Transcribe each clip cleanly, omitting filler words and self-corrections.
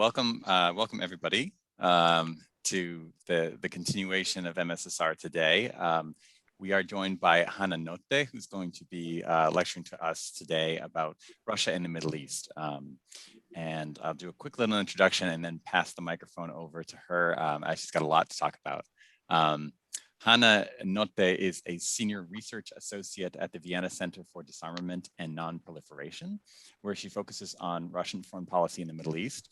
Welcome everybody to the continuation of MSSR today. We are joined by Hanna Notte, who's going to be lecturing to us today about Russia and the Middle East. And I'll do a quick little introduction and then pass the microphone over to her, as she's got a lot to talk about. Hanna Notte is a senior research associate at the Vienna Center for Disarmament and Non-Proliferation, where she focuses on Russian foreign policy in the Middle East,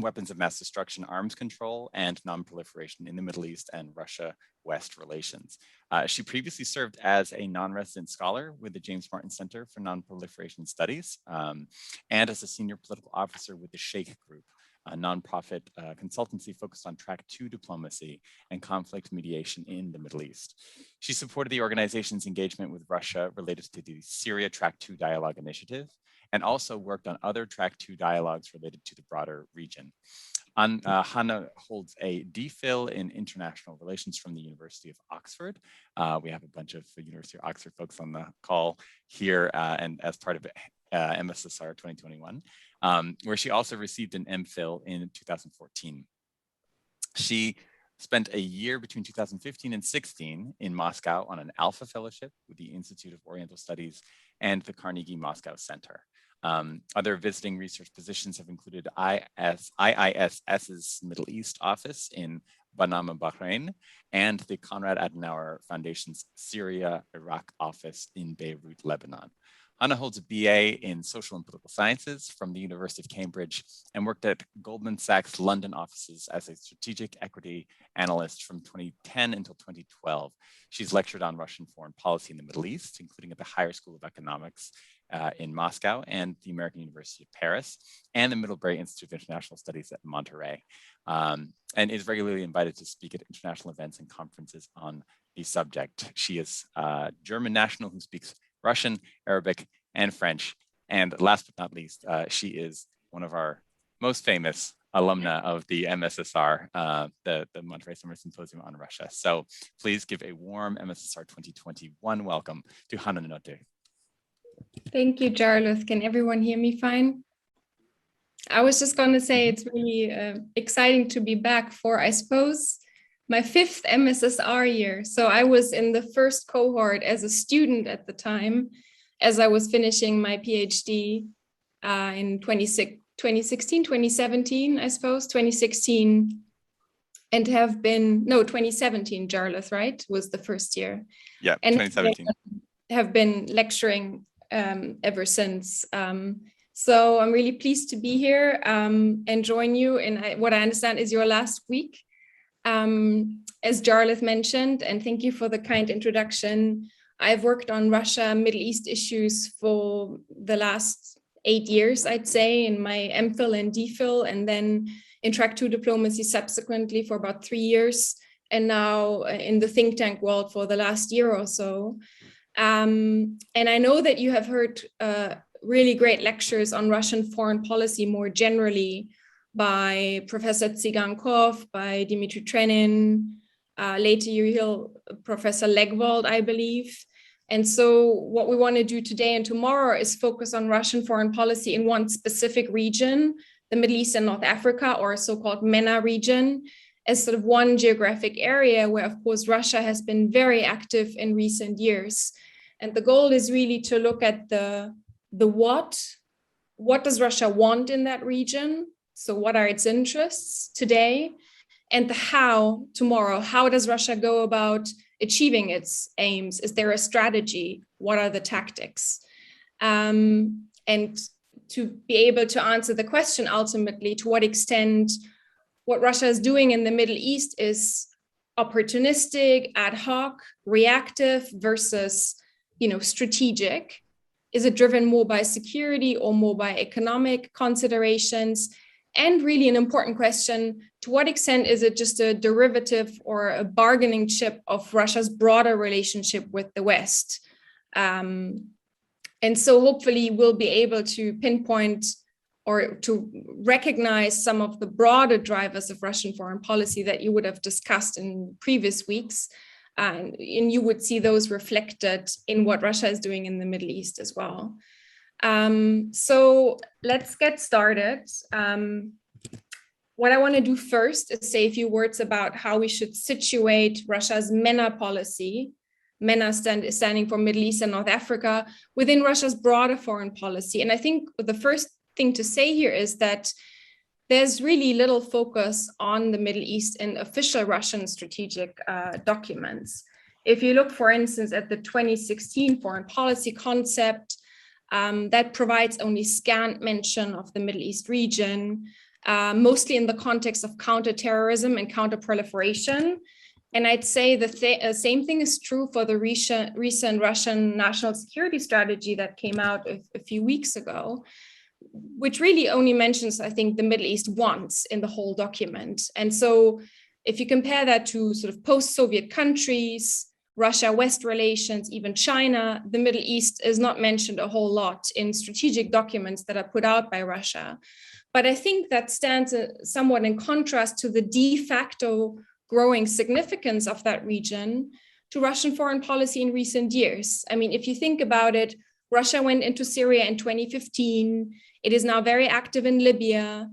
weapons of mass destruction, arms control, and non-proliferation in the Middle East and Russia-West relations. She previously served as a non-resident scholar with the James Martin Center for Non-Proliferation Studies and as a senior political officer with the Sheikh Group, a nonprofit consultancy focused on Track 2 diplomacy and conflict mediation in the Middle East. She supported the organization's engagement with Russia related to the Syria Track 2 Dialogue Initiative, and also worked on other Track 2 dialogues related to the broader region. Hanna holds a DPhil in international relations from the University of Oxford. We have a bunch of University of Oxford folks on the call here and as part of MSSR 2021, where she also received an MPhil in 2014. She spent a year between 2015 and 16 in Moscow on an Alpha Fellowship with the Institute of Oriental Studies and the Carnegie Moscow Center. Other visiting research positions have included IISS's Middle East office in Manama, Bahrain, and the Konrad Adenauer Foundation's Syria-Iraq office in Beirut, Lebanon. Hanna holds a BA in Social and Political Sciences from the University of Cambridge and worked at Goldman Sachs London offices as a strategic equity analyst from 2010 until 2012. She's lectured on Russian foreign policy in the Middle East, including at the Higher School of Economics in Moscow and the American University of Paris and the Middlebury Institute of International Studies at Monterey, and is regularly invited to speak at international events and conferences on the subject. She is a German national who speaks Russian, Arabic, and French. And last but not least, she is one of our most famous alumna of the MSSR, the Monterey Summer Symposium on Russia. So please give a warm MSSR 2021 welcome to Hanna Notte. Thank you, Jarlath. Can everyone hear me fine? I was just going to say it's really exciting to be back for, I suppose, my 5th MSSR year. So I was in the first cohort as a student at the time, as I was finishing my PhD in 2016, 2017, I suppose, 2016, and have been, no, 2017, Jarlath, right, was the first year. Yeah, and 2017. Have been lecturing ever since. So I'm really pleased to be here and join you in what I understand is your last week. As Jarlath mentioned, and thank you for the kind introduction, I've worked on Russia, Middle East issues for the last 8 years, I'd say, in my MPhil and DPhil, and then in Track 2 diplomacy subsequently for about 3 years, and now in the think tank world for the last year or so. And I know that you have heard really great lectures on Russian foreign policy more generally by Professor Tsigankov, by Dmitry Trenin, later you hear Professor Legwold, I believe. And so what we want to do today and tomorrow is focus on Russian foreign policy in one specific region, the Middle East and North Africa, or so-called MENA region, as sort of one geographic area where, of course, Russia has been very active in recent years. And the goal is really to look at the what does Russia want in that region? So what are its interests today? And the how tomorrow. How does Russia go about achieving its aims? Is there a strategy? What are the tactics? And to be able to answer the question ultimately, to what extent what Russia is doing in the Middle East is opportunistic, ad hoc, reactive versus, strategic. Is it driven more by security or more by economic considerations? And really an important question, to what extent is it just a derivative or a bargaining chip of Russia's broader relationship with the West? And so hopefully we'll be able to pinpoint or to recognize some of the broader drivers of Russian foreign policy that you would have discussed in previous weeks. And you would see those reflected in what Russia is doing in the Middle East as well. So let's get started. what I want to do first is say a few words about how we should situate Russia's Mena policy, Mena standing for Middle East and North Africa, within Russia's broader foreign policy. And I think the first thing to say here is that there's really little focus on the Middle East in official Russian strategic documents. If you look, for instance, at the 2016 foreign policy concept, that provides only scant mention of the Middle East region, mostly in the context of counterterrorism and counterproliferation. And I'd say the same thing is true for the recent Russian national security strategy that came out a few weeks ago, which really only mentions, I think, the Middle East once in the whole document. And so if you compare that to sort of post-Soviet countries, Russia-West relations, even China, the Middle East is not mentioned a whole lot in strategic documents that are put out by Russia. But I think that stands somewhat in contrast to the de facto growing significance of that region to Russian foreign policy in recent years. I mean, if you think about it, Russia went into Syria in 2015. It is now very active in Libya.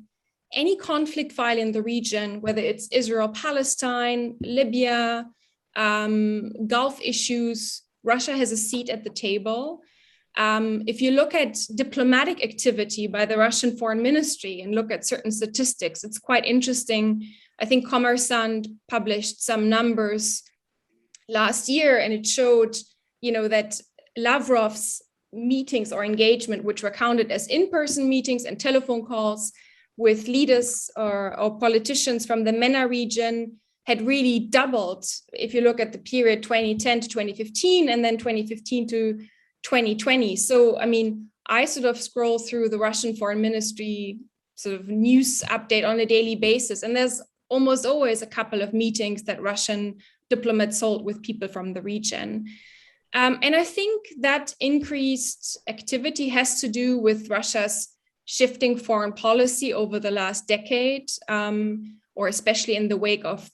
Any conflict file in the region, whether it's Israel, Palestine, Libya, Gulf issues, Russia has a seat at the table. If you look at diplomatic activity by the Russian foreign ministry and look at certain statistics, it's quite interesting. I think Kommersant published some numbers last year, and it showed, that Lavrov's meetings or engagement, which were counted as in-person meetings and telephone calls with leaders or politicians from the MENA region, had really doubled if you look at the period 2010 to 2015 and then 2015 to 2020. So, I mean, I sort of scroll through the Russian foreign ministry sort of news update on a daily basis, and there's almost always a couple of meetings that Russian diplomats hold with people from the region. And I think that increased activity has to do with Russia's shifting foreign policy over the last decade, or especially in the wake of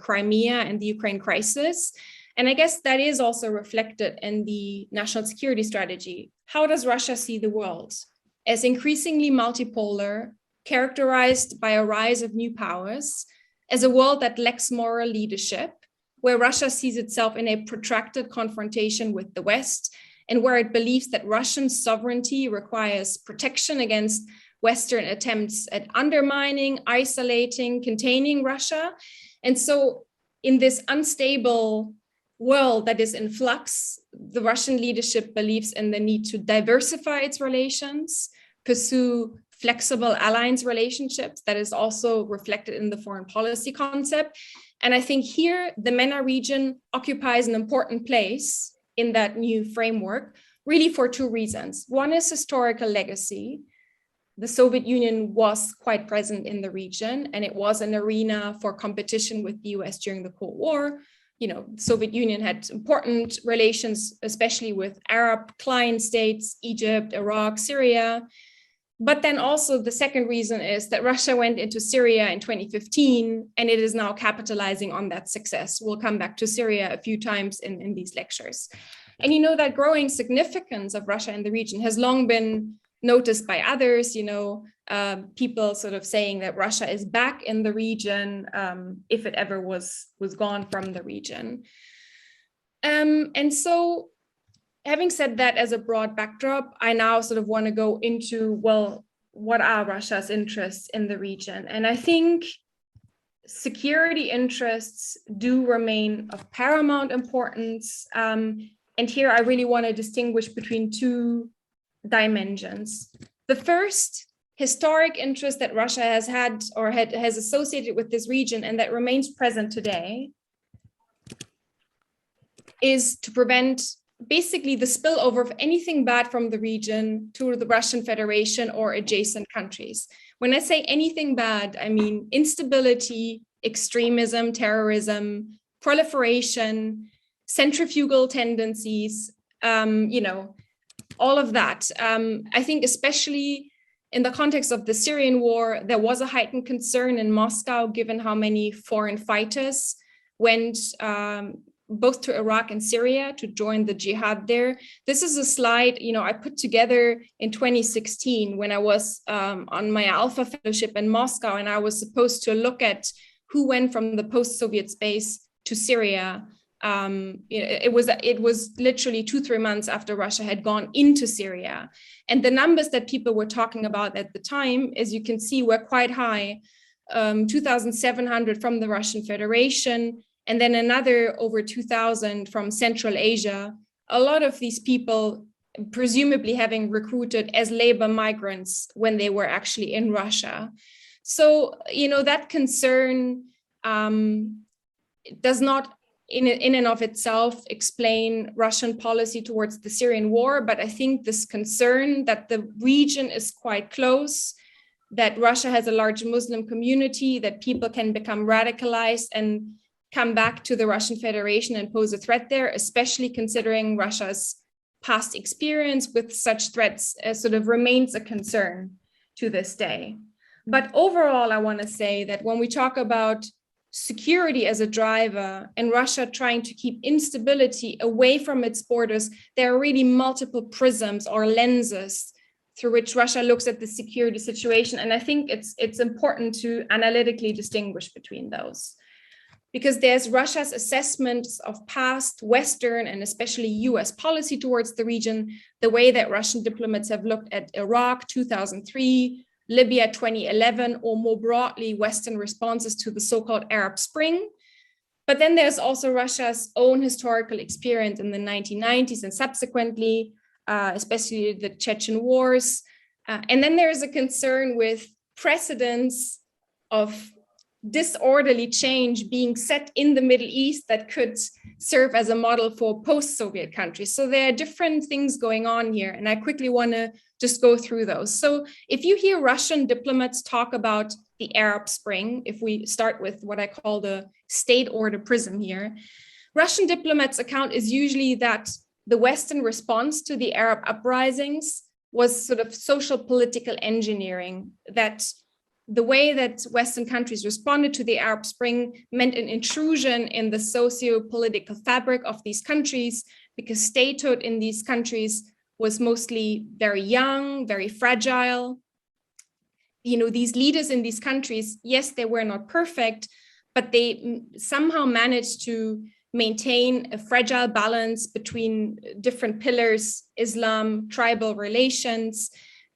Crimea and the Ukraine crisis. And I guess that is also reflected in the national security strategy. How does Russia see the world? As increasingly multipolar, characterized by a rise of new powers, as a world that lacks moral leadership, where Russia sees itself in a protracted confrontation with the West, and where it believes that Russian sovereignty requires protection against Western attempts at undermining, isolating, containing Russia. And so in this unstable world that is in flux, the Russian leadership believes in the need to diversify its relations, pursue flexible alliance relationships that is also reflected in the foreign policy concept. And I think here the MENA region occupies an important place in that new framework, really for two reasons. One is historical legacy. The Soviet Union was quite present in the region, and it was an arena for competition with the US during the Cold War. The Soviet Union had important relations, especially with Arab client states, Egypt, Iraq, Syria. But then also the second reason is that Russia went into Syria in 2015, and it is now capitalizing on that success. We'll come back to Syria a few times in these lectures. And that growing significance of Russia in the region has long been noticed by others, people sort of saying that Russia is back in the region, if it ever was gone from the region. And so, having said that as a broad backdrop, I now sort of want to go into, well, what are Russia's interests in the region? And I think security interests do remain of paramount importance. And here I really want to distinguish between two dimensions. The first, historic interest that Russia has had or has associated with this region and that remains present today, is to prevent basically the spillover of anything bad from the region to the Russian Federation or adjacent countries. When I say anything bad, I mean instability, extremism, terrorism, proliferation, centrifugal tendencies, all of that. I think especially in the context of the Syrian war, there was a heightened concern in Moscow, given how many foreign fighters went both to Iraq and Syria to join the jihad there. This is a slide, I put together in 2016 when I was on my Alpha Fellowship in Moscow, and I was supposed to look at who went from the post-Soviet space to Syria. It was literally 2-3 months after Russia had gone into Syria. And the numbers that people were talking about at the time, as you can see, were quite high. 2,700 from the Russian Federation, and then another over 2,000 from Central Asia. A lot of these people presumably having recruited as labor migrants when they were actually in Russia. So, that concern does not in and of itself explain Russian policy towards the Syrian war, but I think this concern that the region is quite close, that Russia has a large Muslim community, that people can become radicalized and come back to the Russian Federation and pose a threat there, especially considering Russia's past experience with such threats, sort of remains a concern to this day. But overall, I want to say that when we talk about security as a driver and Russia trying to keep instability away from its borders, there are really multiple prisms or lenses through which Russia looks at the security situation. And I think it's important to analytically distinguish between those, because there's Russia's assessments of past Western and especially US policy towards the region, the way that Russian diplomats have looked at Iraq 2003, Libya 2011, or more broadly, Western responses to the so-called Arab Spring. But then there's also Russia's own historical experience in the 1990s and subsequently, especially the Chechen wars. And then there is a concern with precedents of disorderly change being set in the Middle East that could serve as a model for post-Soviet countries. So there are different things going on here, and I quickly want to just go through those. So if you hear Russian diplomats talk about the Arab Spring, if we start with what I call the state order prism here, Russian diplomats' account is usually that the Western response to the Arab uprisings was sort of social political engineering, that the way that Western countries responded to the Arab Spring meant an intrusion in the socio-political fabric of these countries, because statehood in these countries was mostly very young, very fragile. These leaders in these countries, yes, they were not perfect, but they somehow managed to maintain a fragile balance between different pillars, Islam, tribal relations,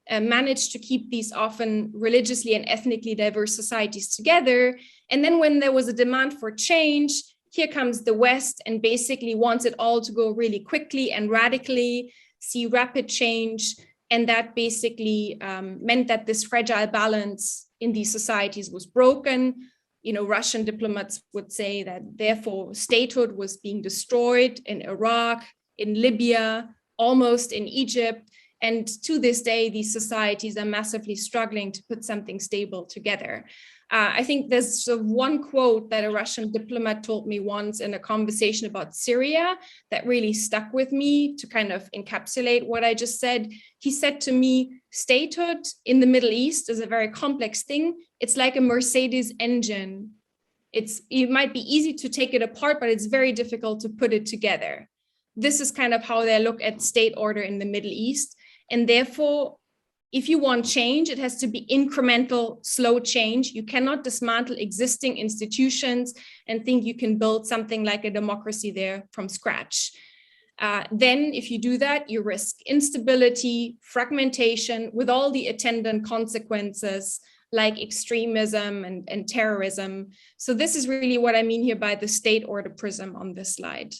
managed to keep these often religiously and ethnically diverse societies together. And then when there was a demand for change, here comes the West and basically wants it all to go really quickly and radically, see rapid change. And that basically meant that this fragile balance in these societies was broken. Russian diplomats would say that therefore statehood was being destroyed in Iraq, in Libya, almost in Egypt. And to this day, these societies are massively struggling to put something stable together. I think there's sort of one quote that a Russian diplomat told me once in a conversation about Syria that really stuck with me to kind of encapsulate what I just said. He said to me, statehood in the Middle East is a very complex thing. It's like a Mercedes engine. It might be easy to take it apart, but it's very difficult to put it together. This is kind of how they look at state order in the Middle East. And therefore, if you want change, it has to be incremental, slow change. You cannot dismantle existing institutions and think you can build something like a democracy there from scratch. Then if you do that, you risk instability, fragmentation, with all the attendant consequences like extremism and terrorism. So this is really what I mean here by the state order prism on this slide.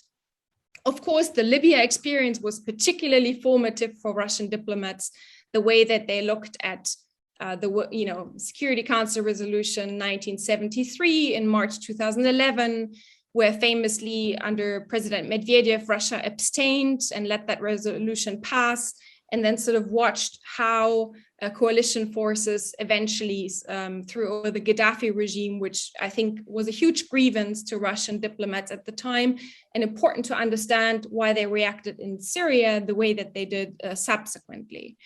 Of course, the Libya experience was particularly formative for Russian diplomats, the way that they looked at the Security Council Resolution 1973 in March 2011, where famously under President Medvedev, Russia abstained and let that resolution pass, and then sort of watched how coalition forces eventually threw over the Gaddafi regime, which I think was a huge grievance to Russian diplomats at the time, and important to understand why they reacted in Syria the way that they did subsequently.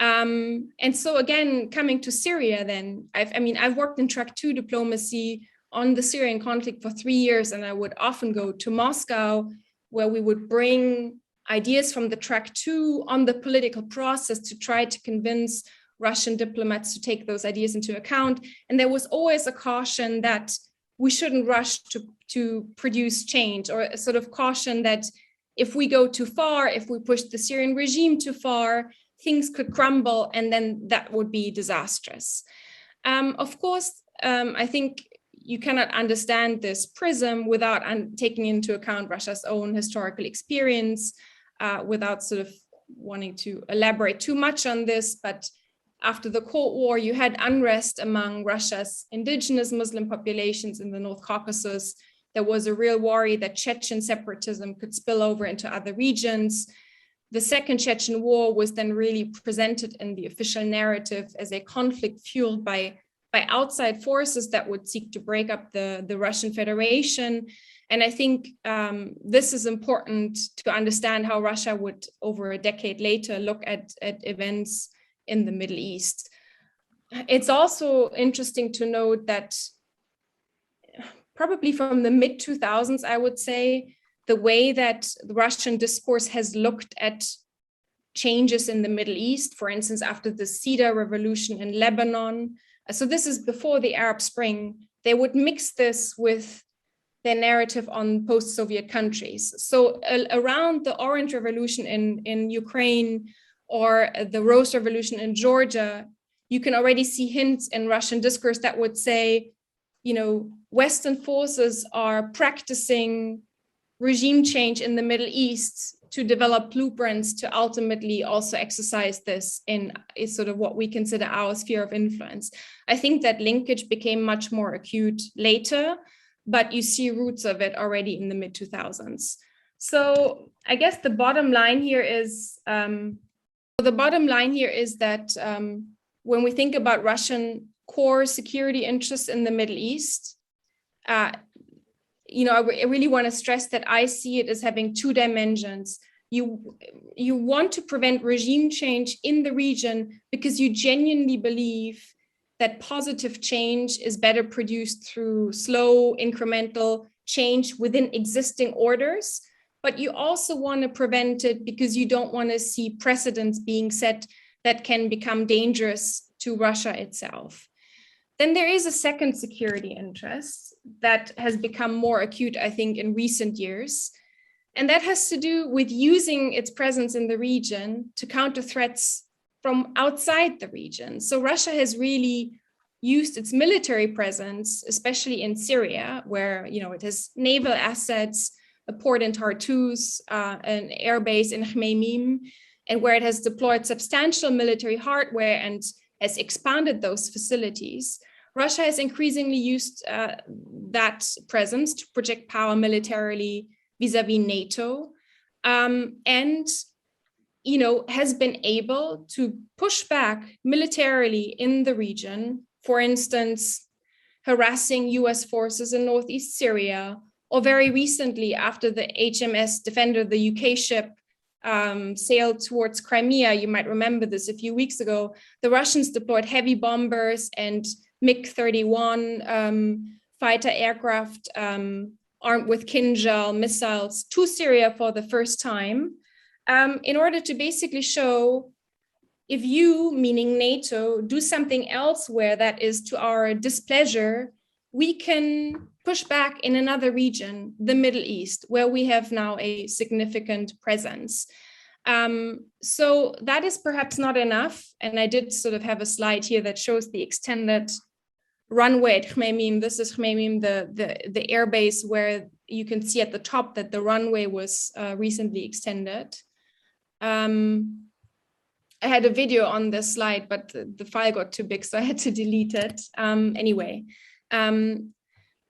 And so again, coming to Syria then, I've worked in track 2 diplomacy on the Syrian conflict for 3 years, and I would often go to Moscow, where we would bring ideas from the track 2 on the political process to try to convince Russian diplomats to take those ideas into account. And there was always a caution that we shouldn't rush to produce change, or a sort of caution that if we go too far, if we push the Syrian regime too far, things could crumble, and then that would be disastrous. Of course, I think you cannot understand this prism without taking into account Russia's own historical experience, without sort of wanting to elaborate too much on this. But after the Cold War, you had unrest among Russia's indigenous Muslim populations in the North Caucasus. There was a real worry that Chechen separatism could spill over into other regions. The Second Chechen War was then really presented in the official narrative as a conflict fueled by outside forces that would seek to break up the Russian Federation. And I think this is important to understand how Russia would, over a decade later, look at events in the Middle East. It's also interesting to note that probably from the mid-2000s, I would say, the way that the Russian discourse has looked at changes in the Middle East, for instance, after the Cedar Revolution in Lebanon. So this is before the Arab Spring. They would mix this with their narrative on post-Soviet countries. So around the Orange Revolution in Ukraine or the Rose Revolution in Georgia, you can already see hints in Russian discourse that would say, you know, Western forces are practicing regime change in the Middle East to develop blueprints to ultimately also exercise this in sort of what we consider our sphere of influence. I think that linkage became much more acute later, but you see roots of it already in the mid-2000s. So I guess the bottom line here is that when we think about Russian core security interests in the Middle East, you know, I really want to stress that I see it as having two dimensions. You want to prevent regime change in the region because you genuinely believe that positive change is better produced through slow, incremental change within existing orders. But you also want to prevent it because you don't want to see precedents being set that can become dangerous to Russia itself. Then there is a second security interest that has become more acute, I think, in recent years. And that has to do with using its presence in the region to counter threats from outside the region. So Russia has really used its military presence, especially in Syria, where, you know, it has naval assets, a port in Tartus, an air base in Khmeimim, and where it has deployed substantial military hardware and has expanded those facilities. Russia has increasingly used that presence to project power militarily vis-a-vis NATO, and, you know, has been able to push back militarily in the region, for instance, harassing US forces in northeast Syria, or very recently after the HMS Defender, the UK ship, sailed towards Crimea. You might remember this a few weeks ago. The Russians deployed heavy bombers and MiG-31 fighter aircraft armed with Kinjal missiles to Syria for the first time, in order to basically show, if you, meaning NATO, do something elsewhere that is to our displeasure, we can push back in another region, the Middle East, where we have now a significant presence. So that is perhaps not enough. And I did sort of have a slide here that shows the extended runway at Khmeimim. This is Khmeimim, the airbase, where you can see at the top that the runway was recently extended. I had a video on this slide, but the file got too big, so I had to delete it. Anyway,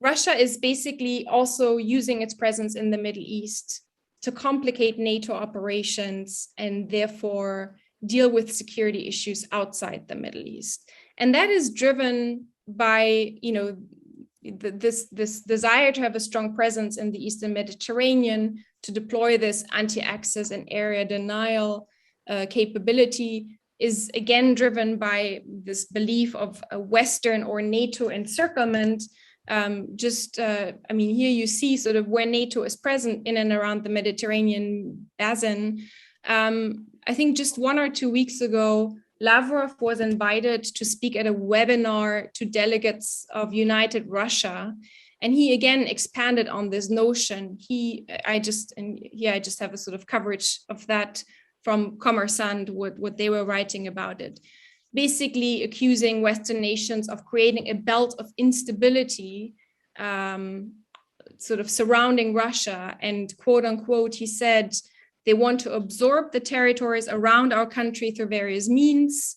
Russia is basically also using its presence in the Middle East to complicate NATO operations and therefore deal with security issues outside the Middle East. And that is driven by, you know, this desire to have a strong presence in the Eastern Mediterranean, to deploy this anti-access and area denial capability, is again driven by this belief of a Western or NATO encirclement, I mean, here you see sort of where NATO is present in and around the Mediterranean basin. I think just 1 or 2 weeks ago, Lavrov was invited to speak at a webinar to delegates of United Russia. And he again expanded on this notion. I just have a sort of coverage of that from Kommersant, what they were writing about it, basically accusing Western nations of creating a belt of instability sort of surrounding Russia. And quote unquote, he said, they want to absorb the territories around our country through various means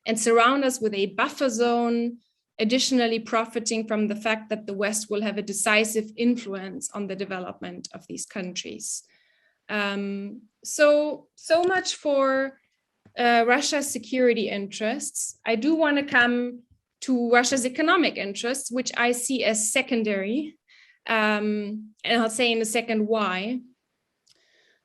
and surround us with a buffer zone, additionally profiting from the fact that the West will have a decisive influence on the development of these countries. So much for Russia's security interests. I do want to come to Russia's economic interests, which I see as secondary. And I'll say in a second why.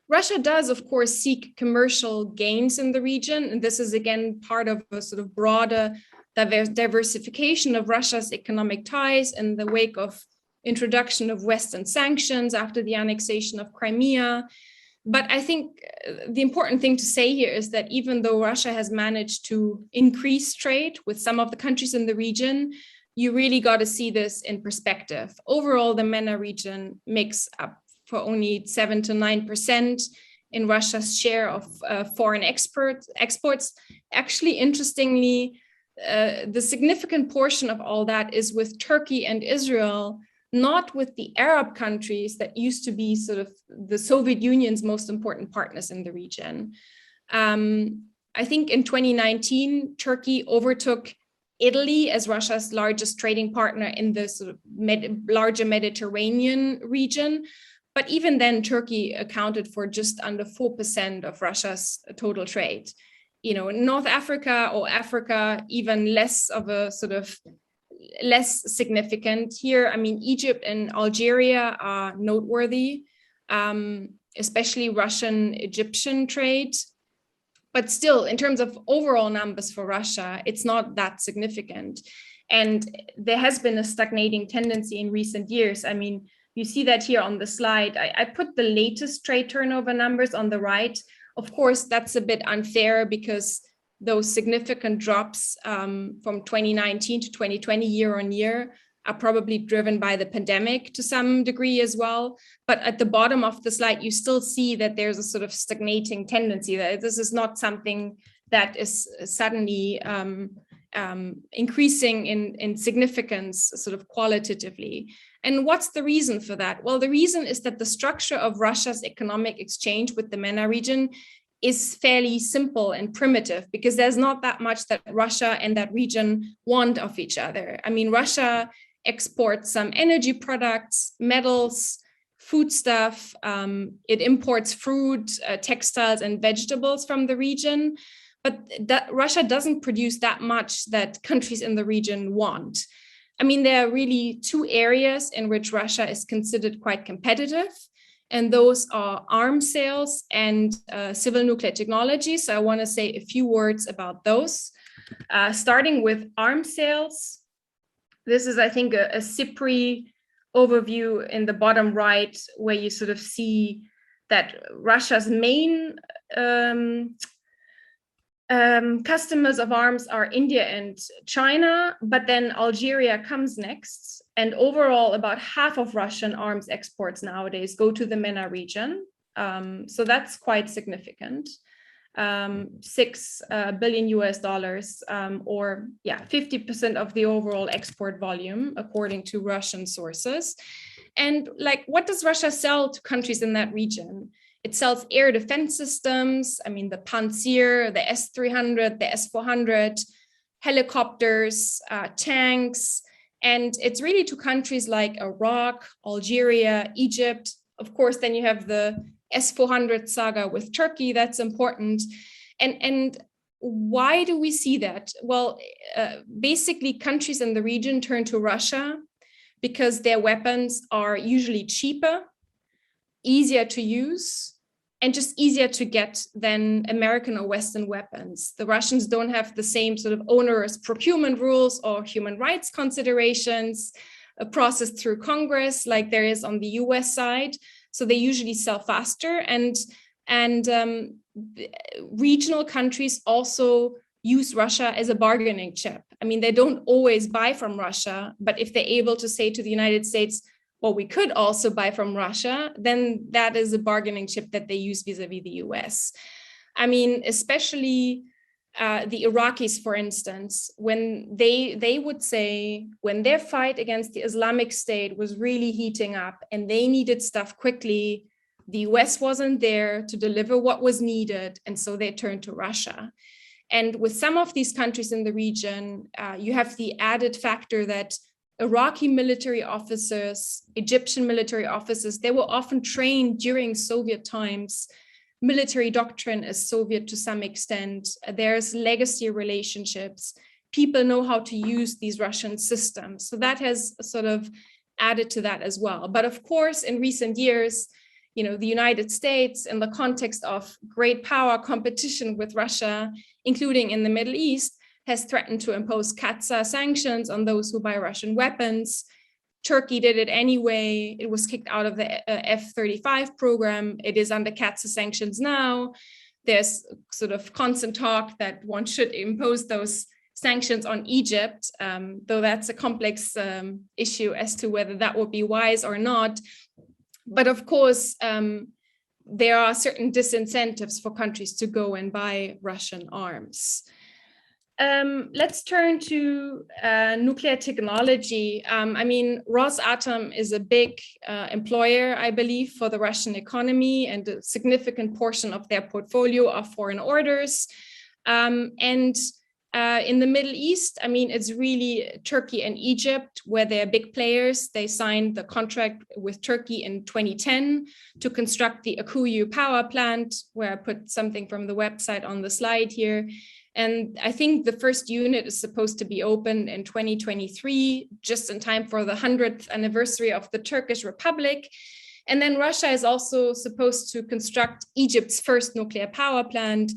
Russia does, of course, seek commercial gains in the region. And this is, again, part of a sort of broader diversification of Russia's economic ties in the wake of introduction of Western sanctions after the annexation of Crimea. But I think the important thing to say here is that even though Russia has managed to increase trade with some of the countries in the region, you really got to see this in perspective. Overall, the MENA region makes up for only 7 to 9% in Russia's share of foreign exports. Actually, interestingly, the significant portion of all that is with Turkey and Israel, not with the Arab countries that used to be sort of the Soviet Union's most important partners in the region. I think in 2019, Turkey overtook Italy as Russia's largest trading partner in the sort of larger Mediterranean region. But even then, Turkey accounted for just under 4% of Russia's total trade. You know, North Africa or Africa, even less of a sort of less significant here. I mean, Egypt and Algeria are noteworthy, especially Russian-Egyptian trade. But still, in terms of overall numbers for Russia, it's not that significant. And there has been a stagnating tendency in recent years. I mean, you see that here on the slide. I put the latest trade turnover numbers on the right. Of course, that's a bit unfair because those significant drops from 2019 to 2020 year on year are probably driven by the pandemic to some degree as well. But at the bottom of the slide, you still see that there's a sort of stagnating tendency, that this is not something that is suddenly increasing in significance sort of qualitatively. And what's the reason for that? Well, the reason is that the structure of Russia's economic exchange with the MENA region is fairly simple and primitive because there's not that much that Russia and that region want of each other. I mean, Russia exports some energy products, metals, foodstuff. It imports fruit, textiles, and vegetables from the region. But Russia doesn't produce that much that countries in the region want. I mean, there are really 2 areas in which Russia is considered quite competitive, and those are arms sales and civil nuclear technology. So I want to say a few words about those. Starting with arms sales. This is, I think, a CIPRI overview in the bottom right, where you sort of see that Russia's main customers of arms are India and China, but then Algeria comes next. And overall, about half of Russian arms exports nowadays go to the MENA region. So that's quite significant. $6 billion or 50% of the overall export volume, according to Russian sources. And like, what does Russia sell to countries in that region? It sells air defense systems. I mean, the Pantsir, the S-300, the S-400, helicopters, tanks. And it's really to countries like Iraq, Algeria, Egypt. Of course, then you have the S-400 saga with Turkey. That's important. And why do we see that? Well, basically, countries in the region turn to Russia because their weapons are usually cheaper, easier to use, and just easier to get than American or Western weapons. The Russians don't have the same sort of onerous procurement rules or human rights considerations. processed through Congress like there is on the US side. So they usually sell faster, and regional countries also use Russia as a bargaining chip. I mean, they don't always buy from Russia, but if they're able to say to the United States, well, we could also buy from Russia, then that is a bargaining chip that they use vis-a-vis the US. I mean, especially the Iraqis, for instance, when they would say, when their fight against the Islamic State was really heating up and they needed stuff quickly, the US wasn't there to deliver what was needed, and so they turned to Russia. And with some of these countries in the region, you have the added factor that Iraqi military officers, Egyptian military officers, they were often trained during Soviet times. Military doctrine is Soviet to some extent. There's legacy relationships. People know how to use these Russian systems. So that has sort of added to that as well. But of course, in recent years, you know, the United States, in the context of great power competition with Russia, including in the Middle East, has threatened to impose CAATSA sanctions on those who buy Russian weapons. Turkey did it anyway. It was kicked out of the F-35 program. It is under CAATSA sanctions now. There's sort of constant talk that one should impose those sanctions on Egypt, though that's a complex issue as to whether that would be wise or not. But of course, there are certain disincentives for countries to go and buy Russian arms. Let's turn to nuclear technology. I mean, Rosatom is a big employer, I believe, for the Russian economy, and a significant portion of their portfolio are foreign orders. In the Middle East, I mean, it's really Turkey and Egypt where they're big players. They signed the contract with Turkey in 2010 to construct the Akuyu power plant, where I put something from the website on the slide here. And I think the first unit is supposed to be opened in 2023, just in time for the 100th anniversary of the Turkish Republic. And then Russia is also supposed to construct Egypt's first nuclear power plant.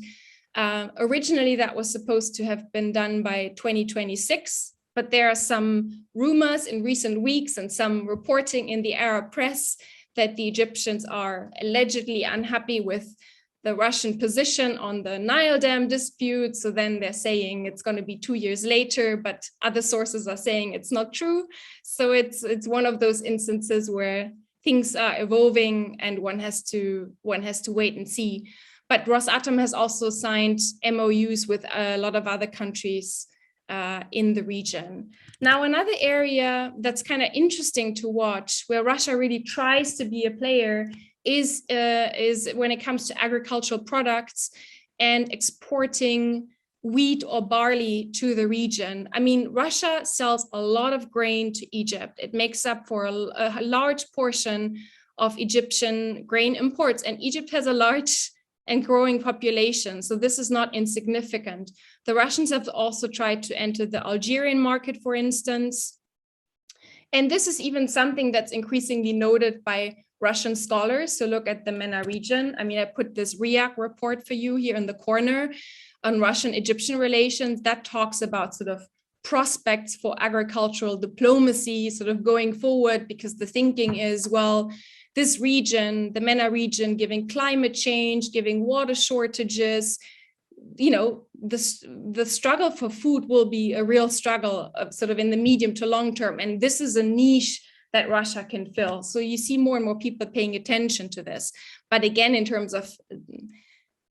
Originally, that was supposed to have been done by 2026, but there are some rumors in recent weeks and some reporting in the Arab press that the Egyptians are allegedly unhappy with the Russian position on the Nile Dam dispute. So then they're saying it's going to be 2 years later, but other sources are saying it's not true. So it's one of those instances where things are evolving and one has to wait and see. But Rosatom has also signed MOUs with a lot of other countries in the region. Now, another area that's kind of interesting to watch, where Russia really tries to be a player, is when it comes to agricultural products and exporting wheat or barley to the region. I mean, Russia sells a lot of grain to Egypt. It makes up for a large portion of Egyptian grain imports, and Egypt has a large and growing population. So this is not insignificant. The Russians have also tried to enter the Algerian market, for instance. And this is even something that's increasingly noted by Russian scholars. So look at the MENA region. I mean, I put this RIAC report for you here in the corner on Russian-Egyptian relations that talks about sort of prospects for agricultural diplomacy sort of going forward, because the thinking is, well, this region, the MENA region, given climate change, giving water shortages, you know, the struggle for food will be a real struggle of sort of in the medium to long term. And this is a niche that Russia can fill. So you see more and more people paying attention to this. But again, in terms of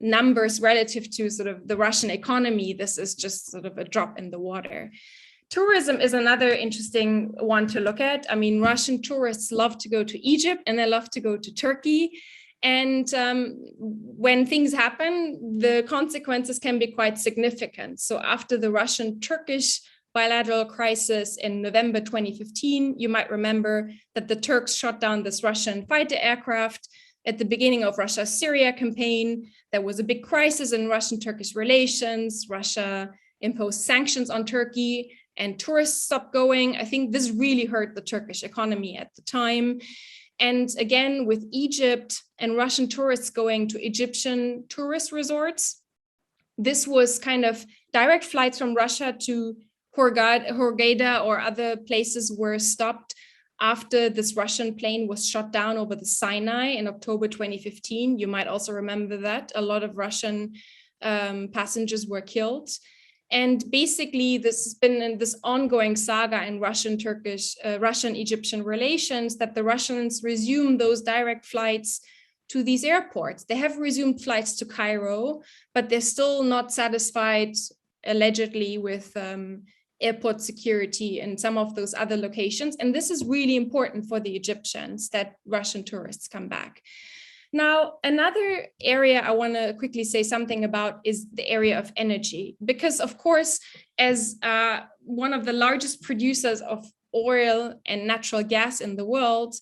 numbers relative to sort of the Russian economy, this is just sort of a drop in the water. Tourism is another interesting one to look at. I mean, Russian tourists love to go to Egypt and they love to go to Turkey. And when things happen, the consequences can be quite significant. So after the Russian-Turkish bilateral crisis in November 2015, you might remember that the Turks shot down this Russian fighter aircraft at the beginning of Russia's Syria campaign. There was a big crisis in Russian-Turkish relations. Russia imposed sanctions on Turkey and tourists stopped going. I think this really hurt the Turkish economy at the time. And again, with Egypt and Russian tourists going to Egyptian tourist resorts, this was kind of direct flights from Russia to Hurghada or other places were stopped. after this Russian plane was shot down over the Sinai in October 2015. You might also remember that a lot of Russian passengers were killed. And basically, this has been this ongoing saga in Russian-Egyptian relations, that the Russians resume those direct flights to these airports. They have resumed flights to Cairo, but they're still not satisfied, allegedly, with airport security in some of those other locations. And this is really important for the Egyptians, that Russian tourists come back. Now, another area I want to quickly say something about is the area of energy, because of course, as one of the largest producers of oil and natural gas in the world,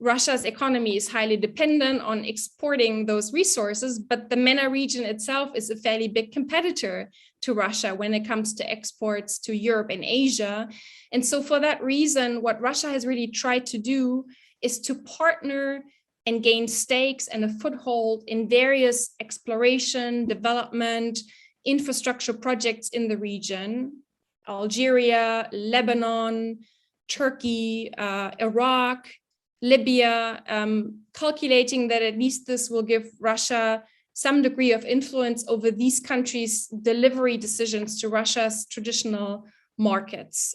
Russia's economy is highly dependent on exporting those resources, but the MENA region itself is a fairly big competitor to Russia when it comes to exports to Europe and Asia. And so for that reason, what Russia has really tried to do is to partner and gain stakes and a foothold in various exploration, development, infrastructure projects in the region: Algeria, Lebanon, Turkey, Iraq, Libya, calculating that at least this will give Russia some degree of influence over these countries' delivery decisions to Russia's traditional markets.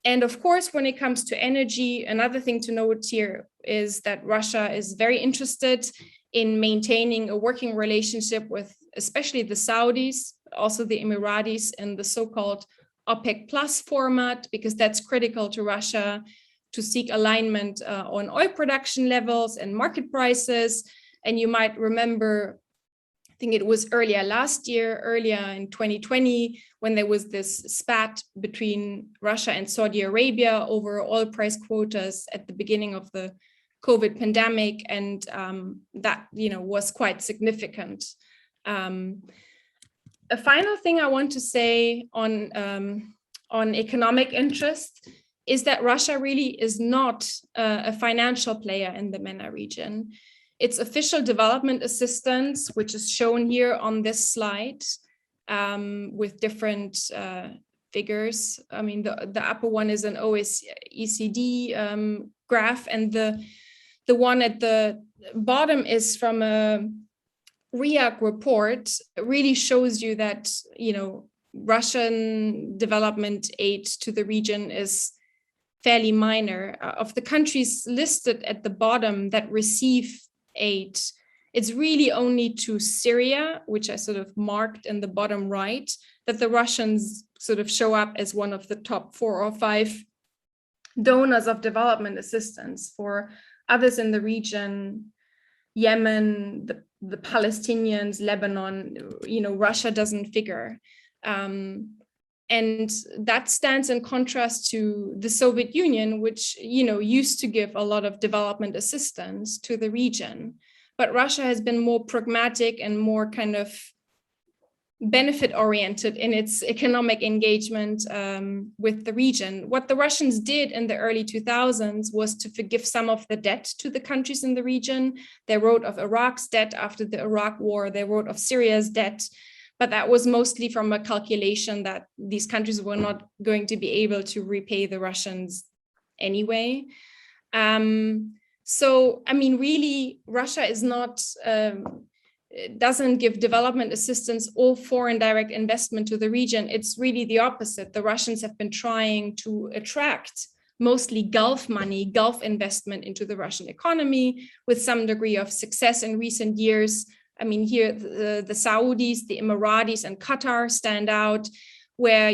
And of course, when it comes to energy, another thing to note here is that Russia is very interested in maintaining a working relationship with especially the Saudis, also the Emiratis, in the so-called OPEC plus format, because that's critical to Russia to seek alignment on oil production levels and market prices. And you might remember, I think it was earlier in 2020, when there was this spat between Russia and Saudi Arabia over oil price quotas at the beginning of the COVID pandemic, and that was quite significant. A final thing I want to say on economic interest is that Russia really is not a financial player in the MENA region. Its official development assistance, which is shown here on this slide, with different figures. I mean, the upper one is an OECD graph, and the one at the bottom is from a RIAC report. It really shows you that, Russian development aid to the region is fairly minor. Of the countries listed at the bottom that receive aid, it's really only to Syria, which I sort of marked in the bottom right, that the Russians sort of show up as one of the top 4 or 5 donors of development assistance. For others in the region, Yemen, the Palestinians, Lebanon, Russia doesn't figure. And that stands in contrast to the Soviet Union, which, used to give a lot of development assistance to the region. But Russia has been more pragmatic and more kind of benefit-oriented in its economic engagement with the region. What the Russians did in the early 2000s was to forgive some of the debt to the countries in the region. They wrote of Iraq's debt after the Iraq War. They wrote of Syria's debt. But that was mostly from a calculation that these countries were not going to be able to repay the Russians anyway. So, I mean, really, Russia is not, doesn't give development assistance or foreign direct investment to the region. It's really the opposite. The Russians have been trying to attract mostly Gulf money, Gulf investment into the Russian economy, with some degree of success in recent years. I mean, here, the Saudis, the Emiratis, and Qatar stand out, where,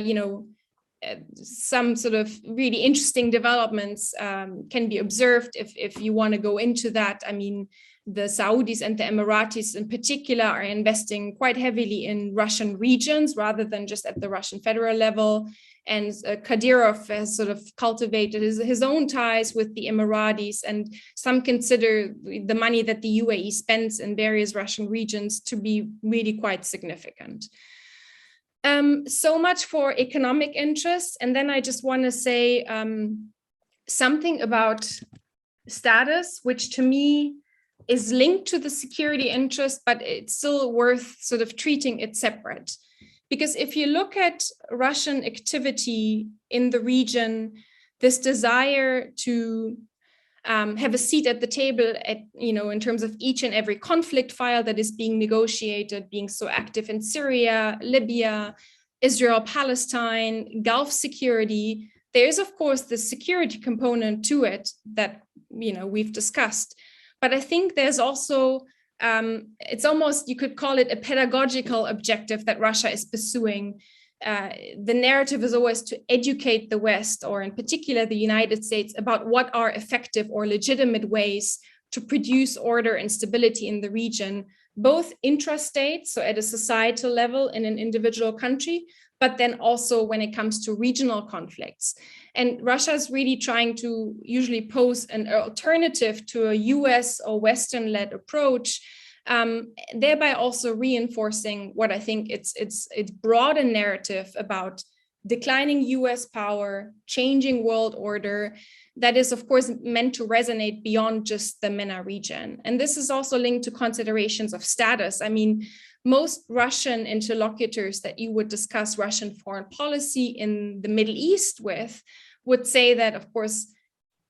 some sort of really interesting developments can be observed if you want to go into that. I mean, the Saudis and the Emiratis in particular are investing quite heavily in Russian regions rather than just at the Russian federal level. And Kadyrov has sort of cultivated his own ties with the Emiratis, and some consider the money that the UAE spends in various Russian regions to be really quite significant. So much for economic interests. And then I just want to say something about status, which to me is linked to the security interest, but it's still worth sort of treating it separate. Because if you look at Russian activity in the region, this desire to have a seat at the table at, in terms of each and every conflict file that is being negotiated, being so active in Syria, Libya, Israel, Palestine, Gulf security. There is, of course, the security component to it that, we've discussed. But I think there's also, it's almost, you could call it a pedagogical objective that Russia is pursuing. The narrative is always to educate the West, or in particular the United States, about what are effective or legitimate ways to produce order and stability in the region, both intrastate, so at a societal level in an individual country, but then also when it comes to regional conflicts. And Russia is really trying to usually pose an alternative to a US or Western-led approach, thereby also reinforcing what I think it's broader narrative about declining US power, changing world order, that is, of course, meant to resonate beyond just the MENA region. And this is also linked to considerations of status. I mean, most Russian interlocutors that you would discuss Russian foreign policy in the Middle East with would say that, of course,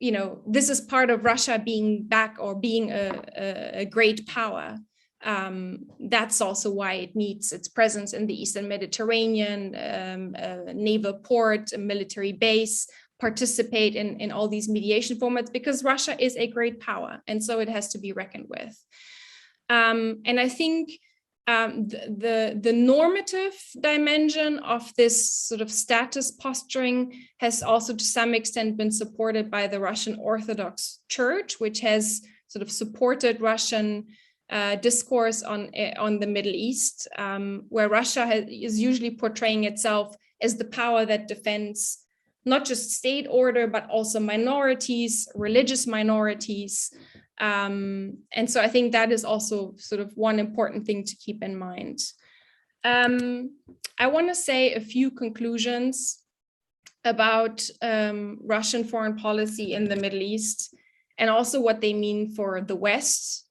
this is part of Russia being back or being a great power. That's also why it needs its presence in the Eastern Mediterranean, a naval port, a military base, participate in all these mediation formats, because Russia is a great power, and so it has to be reckoned with. And I think the normative dimension of this sort of status posturing has also to some extent been supported by the Russian Orthodox Church, which has sort of supported Russian discourse on the Middle East, where Russia is usually portraying itself as the power that defends not just state order, but also minorities, religious minorities. And so I think that is also sort of one important thing to keep in mind. I want to say a few conclusions about Russian foreign policy in the Middle East, and also what they mean for the West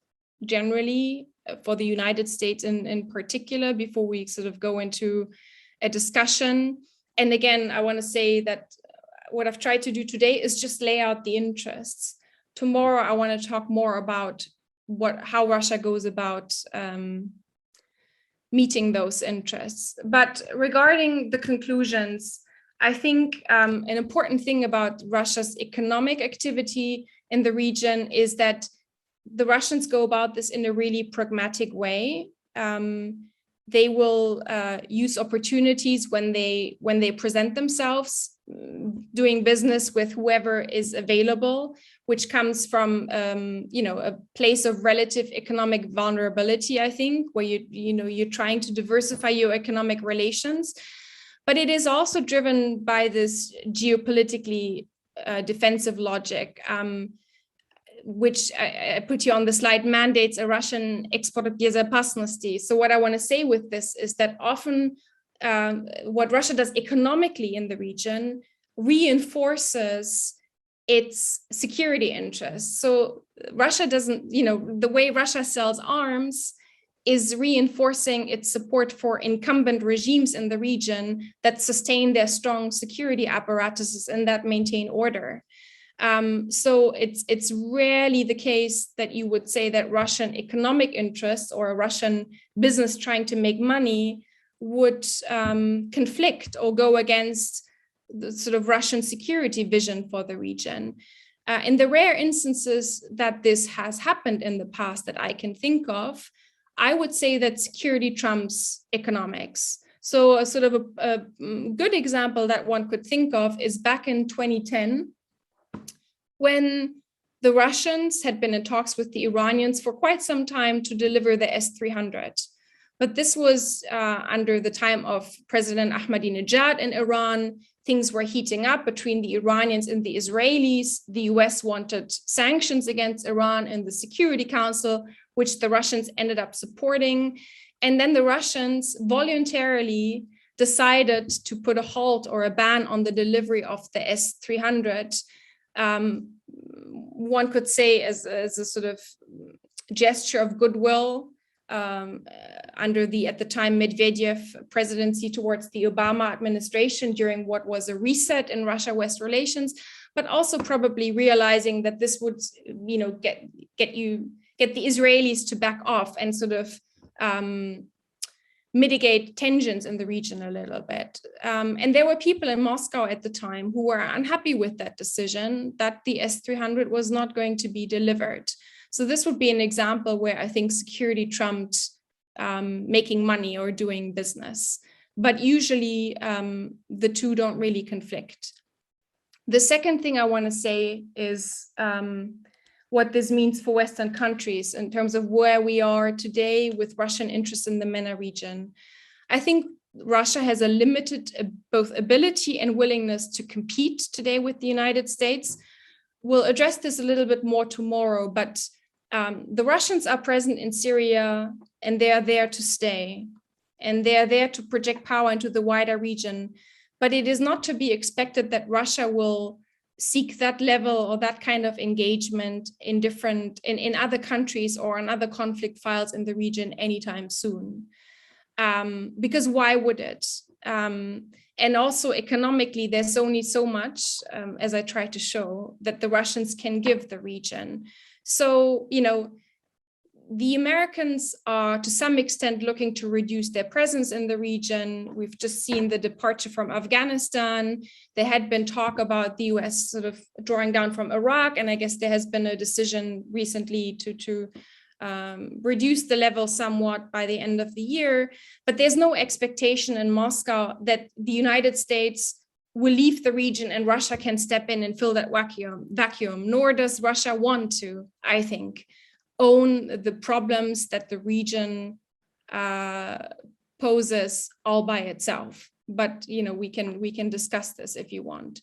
generally, for the United States in particular, before we sort of go into a discussion. And again, I want to say that what I've tried to do today is just lay out the interests. Tomorrow, I want to talk more about how Russia goes about meeting those interests. But regarding the conclusions, I think an important thing about Russia's economic activity in the region is that the Russians go about this in a really pragmatic way. They will use opportunities when they present themselves, doing business with whoever is available, which comes from a place of relative economic vulnerability, I think, where you're trying to diversify your economic relations. But it is also driven by this geopolitically defensive logic, which I put you on the slide, mandates a Russian export безопасности. So what I want to say with this is that often what Russia does economically in the region reinforces its security interests. So Russia doesn't, the way Russia sells arms is reinforcing its support for incumbent regimes in the region that sustain their strong security apparatuses and that maintain order. So it's rarely the case that you would say that Russian economic interests or a Russian business trying to make money would conflict or go against the sort of Russian security vision for the region. In the rare instances that this has happened in the past that I can think of, I would say that security trumps economics. So a sort of a good example that one could think of is back in 2010, when the Russians had been in talks with the Iranians for quite some time to deliver the S-300. But this was under the time of President Ahmadinejad in Iran. Things were heating up between the Iranians and the Israelis. The US wanted sanctions against Iran in the Security Council, which the Russians ended up supporting. And then the Russians voluntarily decided to put a halt or a ban on the delivery of the S-300. One could say as a sort of gesture of goodwill under the, at the time, Medvedev presidency towards the Obama administration during what was a reset in Russia-West relations. but also probably realizing that this would, you know, get the Israelis to back off and sort of mitigate tensions in the region a little bit. And there were people in Moscow at the time who were unhappy with that decision, that the S-300 was not going to be delivered. So this would be an example where I think security trumped making money or doing business. But usually the two don't really conflict. The second thing I want to say is what this means for Western countries in terms of where we are today with Russian interests in the MENA region. I think Russia has a limited both ability and willingness to compete today with the United States. We'll address this a little bit more tomorrow, but the Russians are present in Syria and they are there to stay. And they are there to project power into the wider region. But it is not to be expected that Russia will seek that level or that kind of engagement in other countries or on other conflict files in the region anytime soon. Because why would it? And also economically, there's only so much, as I try to show, that the Russians can give the region. So, you know, the Americans are to some extent looking to reduce their presence in the region. We've just seen the departure from Afghanistan. There had been talk about the US sort of drawing down from Iraq, and I guess there has been a decision recently to reduce the level somewhat by the end of the year. But there's no expectation in Moscow that the United States will leave the region and Russia can step in and fill that vacuum, nor does Russia want to, I think, own the problems that the region poses all by itself. But you know, we can discuss this if you want.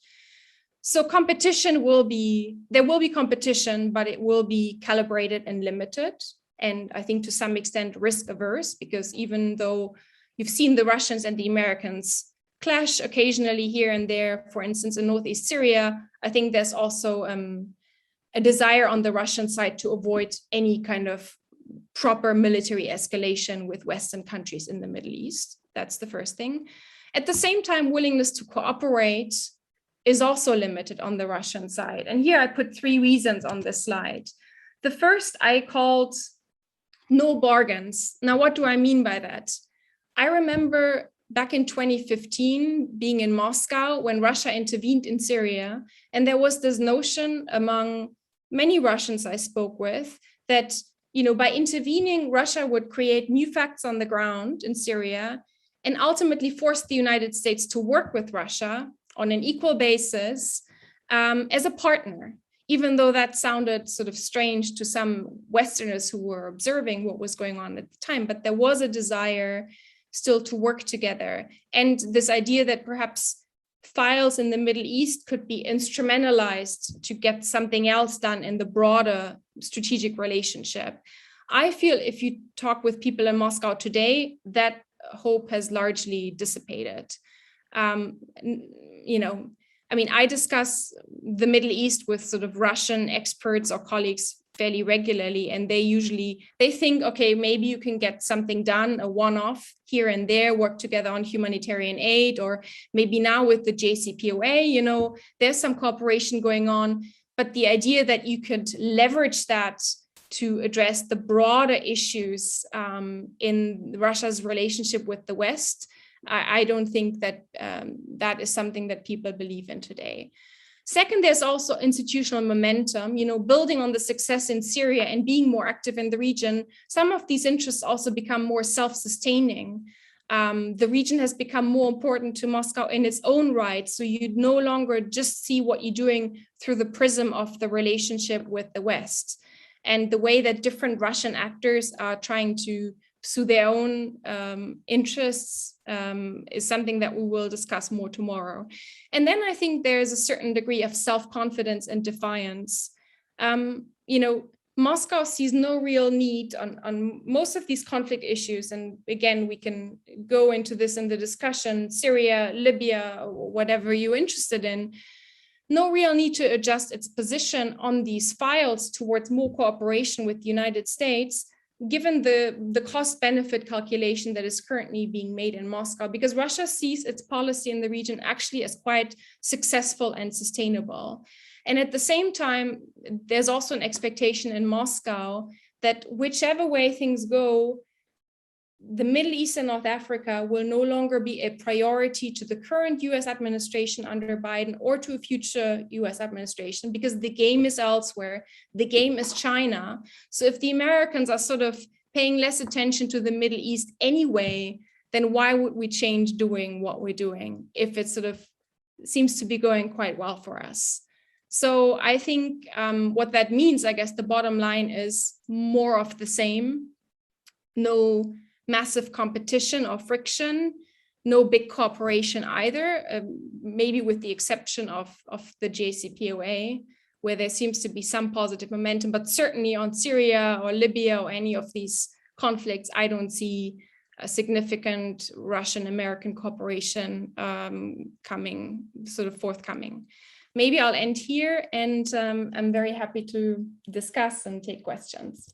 So there will be competition, but it will be calibrated and limited. And I think to some extent risk averse, because even though you've seen the Russians and the Americans clash occasionally here and there, for instance, in Northeast Syria, I think there's also a desire on the Russian side to avoid any kind of proper military escalation with Western countries in the Middle East. That's the first thing. At the same time, willingness to cooperate is also limited on the Russian side. And here I put 3 reasons on this slide. The first I called no bargains. Now, what do I mean by that? I remember back in 2015 being in Moscow when Russia intervened in Syria, and there was this notion among many Russians I spoke with that, you know, by intervening, Russia would create new facts on the ground in Syria and ultimately force the United States to work with Russia on an equal basis as a partner, even though that sounded sort of strange to some Westerners who were observing what was going on at the time. But there was a desire still to work together. And this idea that perhaps files in the Middle East could be instrumentalized to get something else done in the broader strategic relationship. I feel if you talk with people in Moscow today, that hope has largely dissipated. You know, I mean, I discuss the Middle East with sort of Russian experts or colleagues fairly regularly, and they think, okay, maybe you can get something done, a one-off here and there, work together on humanitarian aid, or maybe now with the JCPOA, you know, there's some cooperation going on. But the idea that you could leverage that to address the broader issues in Russia's relationship with the West, I don't think that that is something that people believe in today. Second, there's also institutional momentum, you know, building on the success in Syria and being more active in the region. Some of these interests also become more self-sustaining. The region has become more important to Moscow in its own right. So you no longer just see what you're doing through the prism of the relationship with the West. And the way that different Russian actors are trying to pursue their own interests is something that we will discuss more tomorrow. And then I think there is a certain degree of self-confidence and defiance. You know, Moscow sees no real need on most of these conflict issues. And again, we can go into this in the discussion, Syria, Libya, or whatever you're interested in. No real need to adjust its position on these files towards more cooperation with the United States, given the cost benefit calculation that is currently being made in Moscow, because Russia sees its policy in the region actually as quite successful and sustainable. And at the same time, there's also an expectation in Moscow that whichever way things go, the Middle East and North Africa will no longer be a priority to the current US administration under Biden or to a future US administration, because the game is elsewhere. The game is China. So if the Americans are sort of paying less attention to the Middle East anyway, then why would we change doing what we're doing if it sort of seems to be going quite well for us? So I think what that means, I guess the bottom line is more of the same. No massive competition or friction, no big cooperation either, maybe with the exception of the JCPOA, where there seems to be some positive momentum, but certainly on Syria or Libya or any of these conflicts, I don't see a significant Russian-American cooperation forthcoming. Maybe I'll end here, and I'm very happy to discuss and take questions.